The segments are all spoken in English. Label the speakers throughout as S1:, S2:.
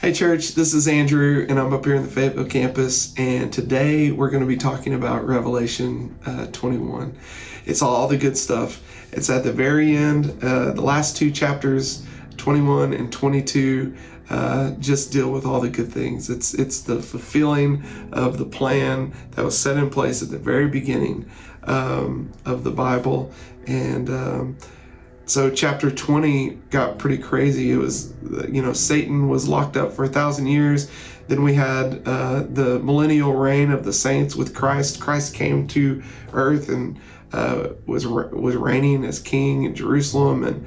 S1: Hey church, this is Andrew and I'm up here in the Fayetteville campus, and today we're going to be talking about Revelation 21. It's all the good stuff. It's at the very end. The last two chapters, 21 and 22, just deal with all the good things. It's the fulfilling of the plan that was set in place at the very beginning of the Bible. And so chapter 20 got pretty crazy. It was, Satan was locked up for 1,000 years. Then we had the millennial reign of the saints with Christ. Christ came to earth and was reigning as king in Jerusalem. And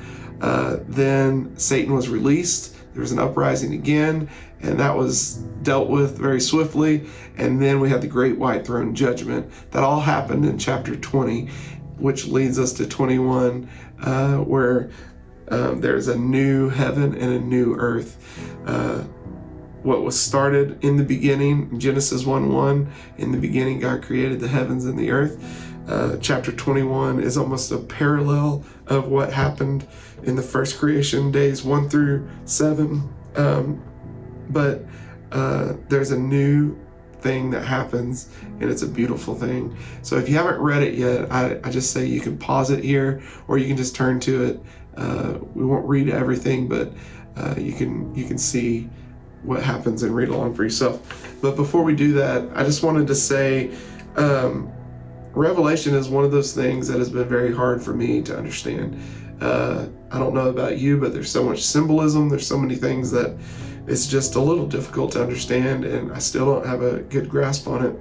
S1: then Satan was released. There was an uprising again, and that was dealt with very swiftly. And then we had the great white throne judgment. That all happened in chapter 20, which leads us to 21, where there's a new heaven and a new earth. What was started in the beginning, Genesis 1:1, in the beginning God created the heavens and the earth. Chapter 21 is almost a parallel of what happened in the first creation, days 1 through 7. But there's a new thing that happens, and it's a beautiful thing. So if you haven't read it yet, I just say you can pause it here, or you can just turn to it. We won't read everything, but you can see what happens and read along for yourself. But before we do that, I just wanted to say Revelation is one of those things that has been very hard for me to understand. I don't know about you, but there's so much symbolism. There's so many things that it's just a little difficult to understand, and I still don't have a good grasp on it.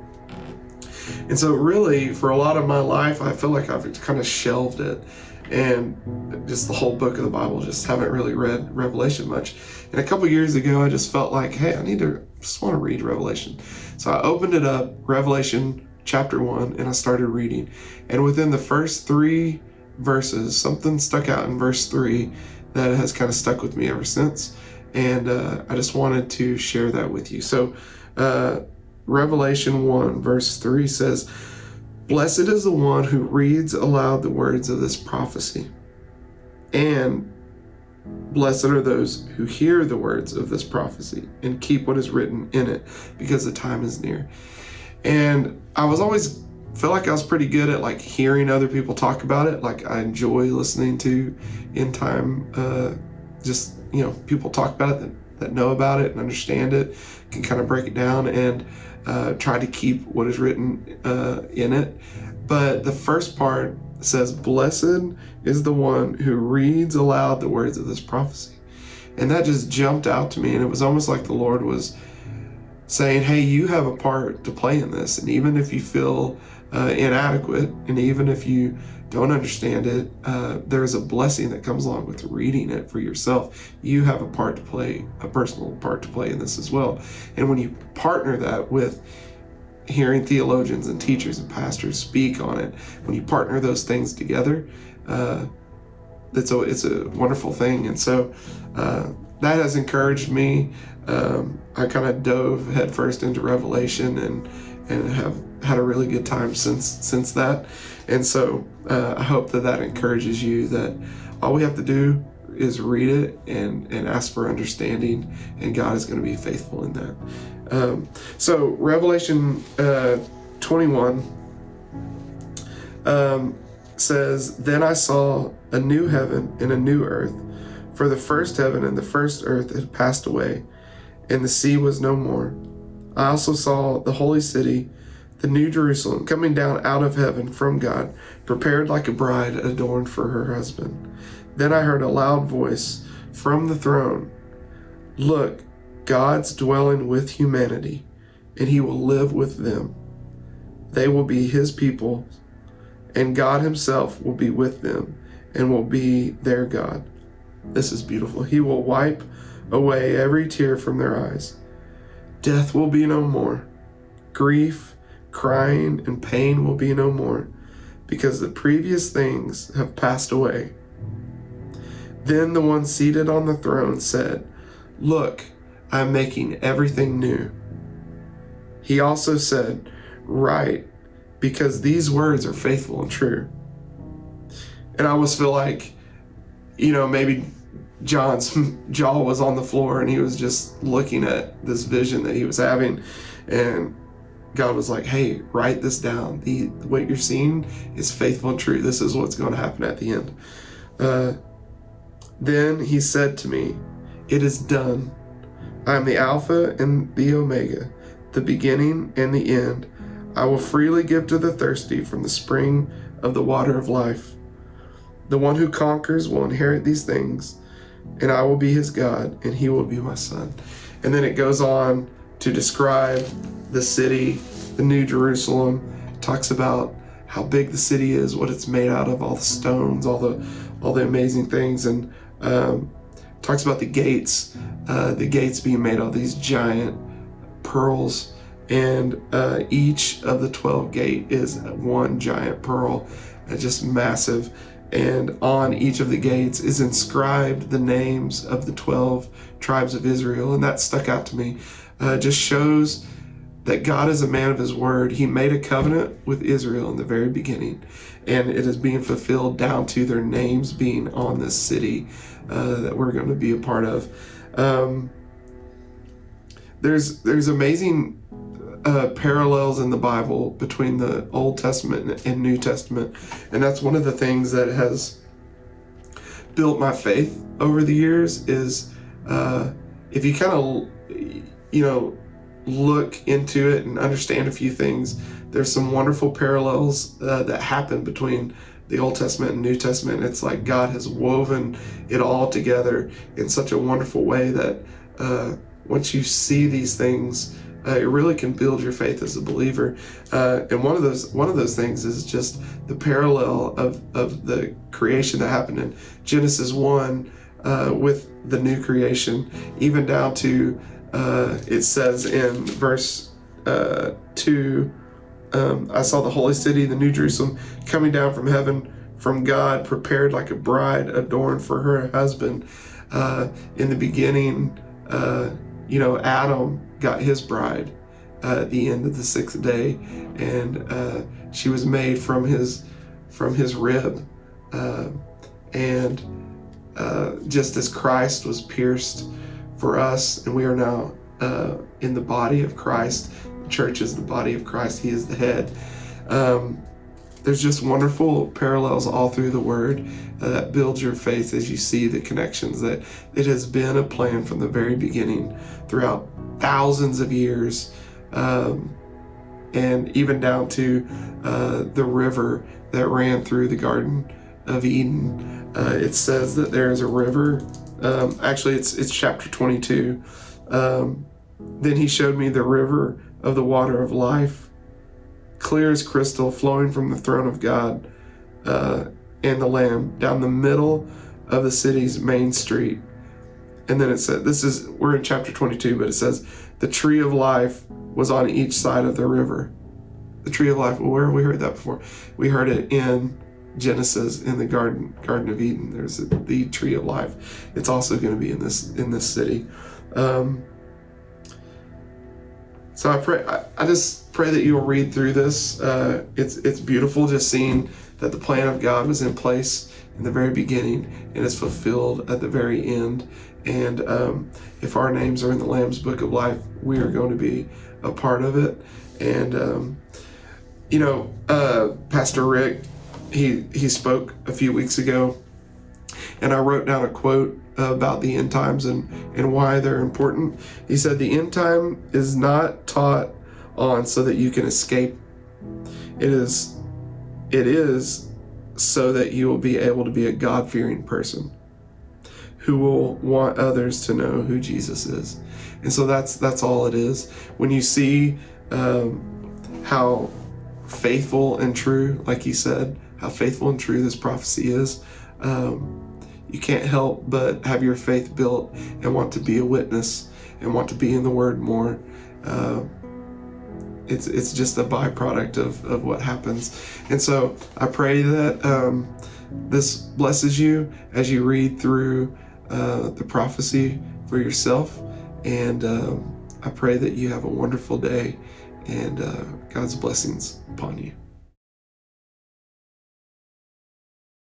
S1: And so really, for a lot of my life, I feel like I've kind of shelved it, and just the whole book of the Bible, just haven't really read Revelation much. And a couple years ago, I just felt like, hey, just want to read Revelation. So I opened it up, Revelation chapter 1, and I started reading. And within the first 3 verses, something stuck out in verse 3 that has kind of stuck with me ever since. And I just wanted to share that with you. So Revelation 1 verse 3 says, "Blessed is the one who reads aloud the words of this prophecy, and blessed are those who hear the words of this prophecy and keep what is written in it, because the time is near." And I feel like I was pretty good at like hearing other people talk about it. Like I enjoy listening to end time, people talk about it that know about it and understand it, can kind of break it down and try to keep what is written in it. But the first part says, "Blessed is the one who reads aloud the words of this prophecy." And that just jumped out to me, and it was almost like the Lord was saying, hey, you have a part to play in this. And even if you feel inadequate, and even if you don't understand it, there's a blessing that comes along with reading it for yourself. You have a part to play, a personal part to play in this as well. And when you partner that with hearing theologians and teachers and pastors speak on it, when you partner those things together, it's a wonderful thing. And so that has encouraged me. I kind of dove headfirst into Revelation and have had a really good time since that. And so I hope that encourages you, that all we have to do is read it and ask for understanding, and God is going to be faithful in that. So Revelation 21 says, "Then I saw a new heaven and a new earth, for the first heaven and the first earth had passed away, and the sea was no more. I also saw the holy city, the new Jerusalem, coming down out of heaven from God, prepared like a bride adorned for her husband. Then I heard a loud voice from the throne, 'Look, God's dwelling with humanity, and he will live with them. They will be his people, and God himself will be with them and will be their God.' This is beautiful. 'He will wipe away every tear from their eyes. Death will be no more. Grief, crying, and pain will be no more, because the previous things have passed away.' Then the one seated on the throne said, 'Look, I am making everything new.' He also said, 'Write, because these words are faithful and true.'" And I almost feel like, maybe John's jaw was on the floor, and he was just looking at this vision that he was having, and God was like, hey, write this down. What you're seeing is faithful and true. This is what's going to happen at the end. Then he said to me, it is done. I am the Alpha and the Omega, the beginning and the end. I will freely give to the thirsty from the spring of the water of life. The one who conquers will inherit these things, and I will be his God, and he will be my son. And then it goes on to describe the city, the New Jerusalem. It talks about how big the city is, what it's made out of, all the stones, all the amazing things, and talks about the gates being made out of these giant pearls, and each of the 12 gate is one giant pearl, just massive. And on each of the gates is inscribed the names of the 12 tribes of Israel, and that stuck out to me. Just shows that God is a man of his word. He made a covenant with Israel in the very beginning, and it is being fulfilled down to their names being on this city that we're going to be a part of. There's amazing parallels in the Bible between the Old Testament and New Testament, and that's one of the things that has built my faith over the years. Is if you kind of look into it and understand a few things, there's some wonderful parallels that happen between the Old Testament and New Testament. It's like God has woven it all together in such a wonderful way that once you see these things, it really can build your faith as a believer. And one of those things is just the parallel of the creation that happened in Genesis 1 with the new creation, even down to it says in verse 2, I saw the holy city, the New Jerusalem, coming down from heaven from God, prepared like a bride adorned for her husband. In the beginning, Adam got his bride at the end of the sixth day, and she was made from his rib, and just as Christ was pierced for us, and we are now in the body of Christ. The church is the body of Christ. He is the head. There's just wonderful parallels all through the Word that builds your faith as you see the connections, that it has been a plan from the very beginning throughout thousands of years, and even down to the river that ran through the Garden of Eden. It says that there is a river. Actually, it's chapter 22. Then he showed me the river of the water of life, clear as crystal, flowing from the throne of God and the Lamb down the middle of the city's main street. And then it said, we're in chapter 22, but it says, the tree of life was on each side of the river. The tree of life, well, where have we heard that before? We heard it in Genesis, in the Garden of Eden. There's the tree of life. It's also going to be in this city. So I just pray that you'll read through this. It's beautiful just seeing that the plan of God was in place in the very beginning and is fulfilled at the very end. And if our names are in the Lamb's Book of Life, we are going to be a part of it. And Pastor Rick, he spoke a few weeks ago, and I wrote down a quote about the end times and why they're important. He said, the end time is not taught on so that you can escape. It is so that you will be able to be a God-fearing person who will want others to know who Jesus is. And so that's all it is. When you see how faithful and true, like he said, how faithful and true this prophecy is, you can't help but have your faith built and want to be a witness and want to be in the Word more. It's just a byproduct of what happens. And so I pray that this blesses you as you read through the prophecy for yourself. And I pray that you have a wonderful day and God's blessings upon you.